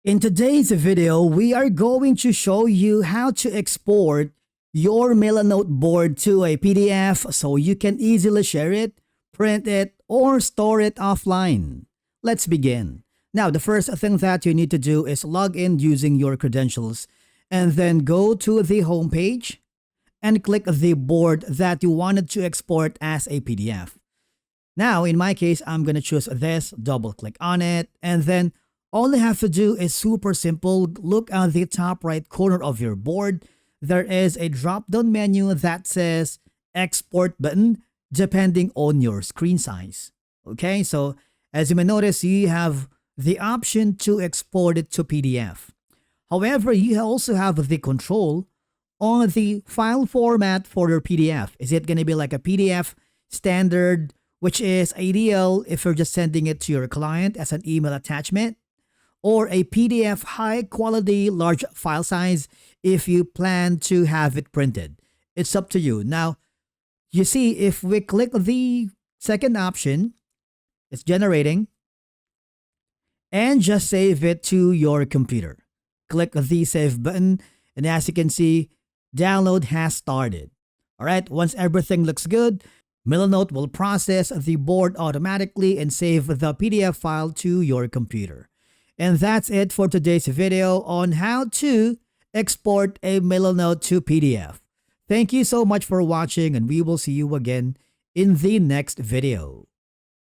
In today's video, we are going to show you how to export your Milanote board to a PDF so you can easily share it, print it, or store it offline. Let's begin. Now, the first thing that you need to do is log in using your credentials and then go to the home page and click the board that you wanted to export as a PDF. Now, in my case, I'm going to choose this, double click on it, and then all you have to do is super simple. Look at the top right corner of your board. There is a drop-down menu that says export button depending on your screen size. Okay, so as you may notice, you have the option to export it to PDF. However, you also have the control on the file format for your PDF. Is it going to be like a PDF standard, which is ideal if you're just sending it to your client as an email attachment, or a PDF high quality large file size if you plan to have it printed? It's up to you. Now, you see, if we click the second option, it's generating, and just save it to your computer. Click the save button, and as you can see, download has started. All right, once everything looks good, Milanote will process the board automatically and save the PDF file to your computer. And that's it for today's video on how to export a Milanote to PDF. Thank you so much for watching, and we will see you again in the next video.